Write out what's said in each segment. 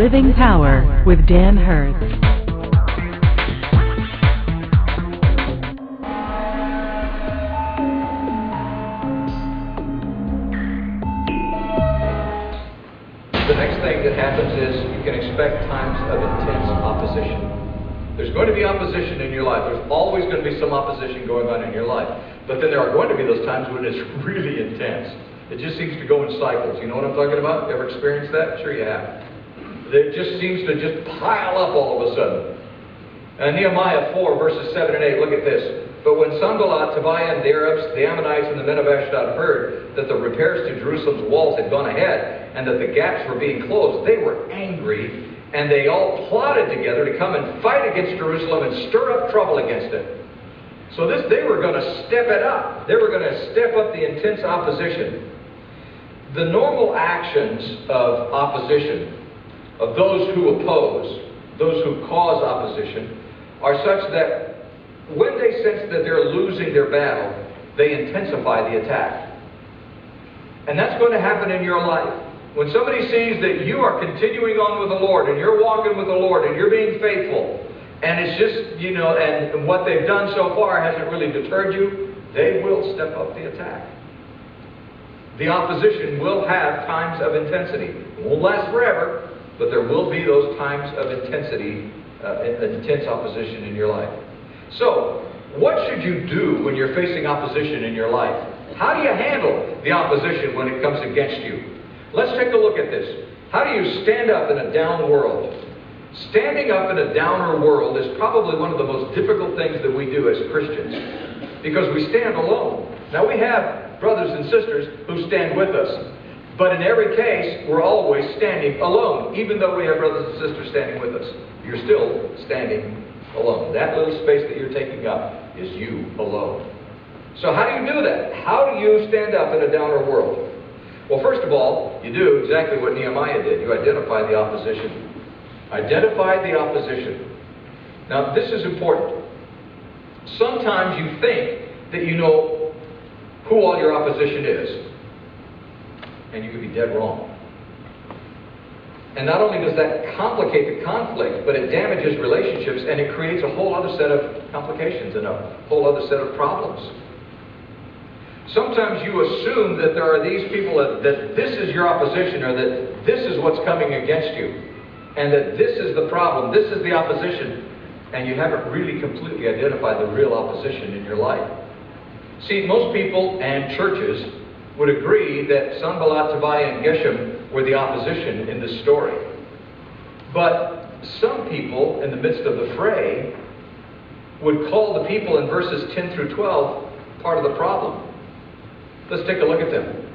Living Power with Dan Hertz. The next thing that happens is you can expect times of intense opposition. There's going to be opposition in your life. There's always going to be some opposition going on in your life. But then there are going to be those times when it's really intense. It just seems to go in cycles. You know what I'm talking about? Ever experienced that? Sure you have. It just seems to just pile up all of a sudden. Nehemiah 4, verses 7 and 8, look at this. But when Sanballat, Tobiah, and the Arabs, the Ammonites, and the men of Ashdod heard that the repairs to Jerusalem's walls had gone ahead and that the gaps were being closed, they were angry, and they all plotted together to come and fight against Jerusalem and stir up trouble against it. So they were going to step it up. They were going to step up the intense opposition. The normal actions of opposition, of those who oppose, those who cause opposition, are such that when they sense that they're losing their battle, they intensify the attack. And that's going to happen in your life. When somebody sees that you are continuing on with the Lord, and you're walking with the Lord, and you're being faithful, and it's just, and what they've done so far hasn't really deterred you, they will step up the attack. The opposition will have times of intensity. It won't last forever, but there will be those times of intensity, intense opposition in your life. So, what should you do when you're facing opposition in your life? How do you handle the opposition when it comes against you? Let's take a look at this. How do you stand up in a down world? Standing up in a downer world is probably one of the most difficult things that we do as Christians, because we stand alone. Now, we have brothers and sisters who stand with us, but in every case, we're always standing alone. Even though we have brothers and sisters standing with us, you're still standing alone. That little space that you're taking up is you alone. So how do you do that? How do you stand up in a downer world? Well, first of all, you do exactly what Nehemiah did. You identify the opposition. Identify the opposition. Now, this is important. Sometimes you think that you know who all your opposition is, and you could be dead wrong. And not only does that complicate the conflict, but it damages relationships, and it creates a whole other set of complications and a whole other set of problems. Sometimes you assume that there are these people that this is your opposition, or that this is what's coming against you, and that this is the problem, this is the opposition, and you haven't really completely identified the real opposition in your life. See, most people and churches would agree that Sanballat, Tobiah, and Geshem were the opposition in this story. But some people in the midst of the fray would call the people in verses 10 through 12 part of the problem. Let's take a look at them.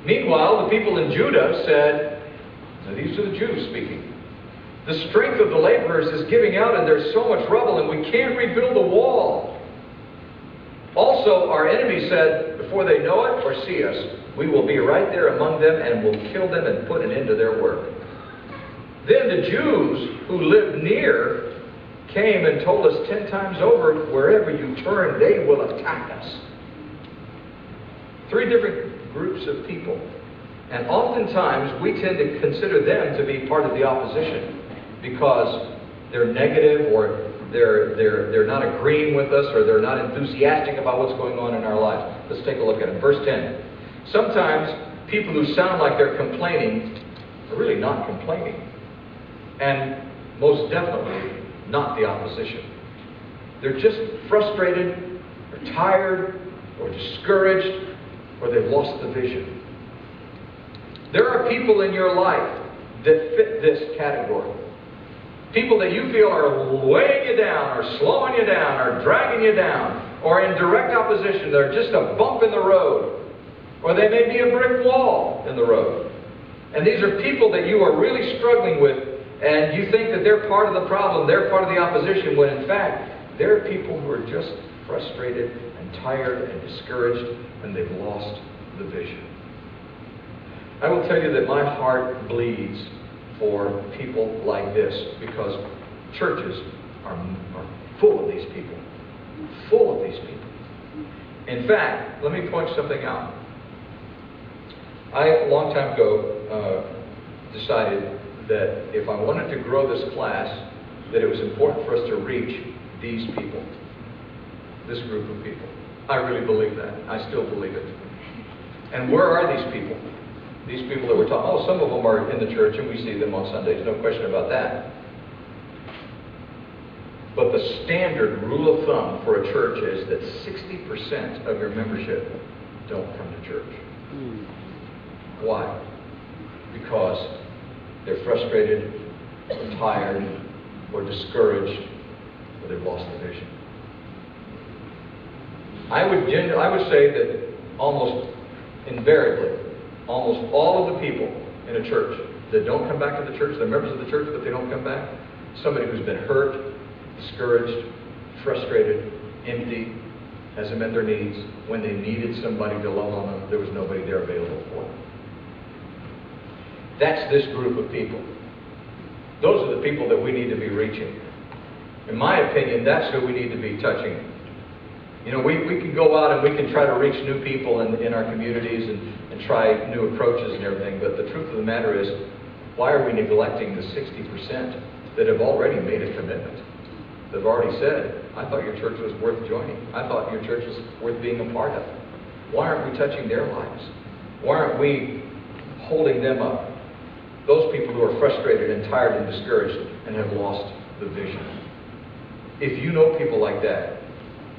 Meanwhile, the people in Judah said, now these are the Jews speaking, the strength of the laborers is giving out, and there's so much rubble, and we can't rebuild the wall. Also, our enemy said, before they know it or see us, we will be right there among them and will kill them and put an end to their work. Then the Jews who lived near came and told us 10 times over, wherever you turn, they will attack us. 3 different groups of people. And oftentimes we tend to consider them to be part of the opposition because they're negative, or they're not agreeing with us, or they're not enthusiastic about what's going on in our lives. Let's take a look at it. Verse 10. Sometimes people who sound like they're complaining are really not complaining. And most definitely not the opposition. They're just frustrated, or tired, or discouraged, or they've lost the vision. There are people in your life that fit this category. People that you feel are weighing you down, or slowing you down, or dragging you down, or in direct opposition. They're just a bump in the road. Or they may be a brick wall in the road. And these are people that you are really struggling with, and you think that they're part of the problem, they're part of the opposition, when in fact, they're people who are just frustrated and tired and discouraged, and they've lost the vision. I will tell you that my heart bleeds for people like this, because churches are full of these people. Full of these people. In fact, let me point something out. I, a long time ago, decided that if I wanted to grow this class, that it was important for us to reach these people, this group of people. I really believe that. I still believe it. And where are these people? These people that we're talking, oh, some of them are in the church and we see them on Sundays, no question about that. But the standard rule of thumb for a church is that 60% of your membership don't come to church. Why? Because they're frustrated, or tired, or discouraged, or they've lost the vision. I would say that almost invariably, almost all of the people in a church that don't come back to the church, they're members of the church, but they don't come back, somebody who's been hurt, discouraged, frustrated, empty, hasn't met their needs. When they needed somebody to love on them, there was nobody there available for them. That's this group of people. Those are the people that we need to be reaching. In my opinion, that's who we need to be touching. You know, we can go out and we can try to reach new people in our communities and try new approaches and everything, but the truth of the matter is, why are we neglecting the 60% that have already made a commitment? They've already said, I thought your church was worth joining. I thought your church was worth being a part of. Why aren't we touching their lives? Why aren't we holding them up? Those people who are frustrated and tired and discouraged and have lost the vision. If you know people like that,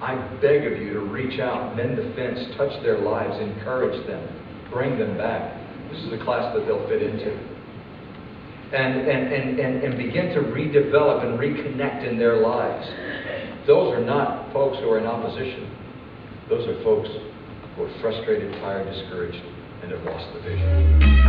I beg of you to reach out, mend the fence, touch their lives, encourage them, bring them back. This is a class that they'll fit into. And begin to redevelop and reconnect in their lives. Those are not folks who are in opposition. Those are folks who are frustrated, tired, discouraged, and have lost the vision.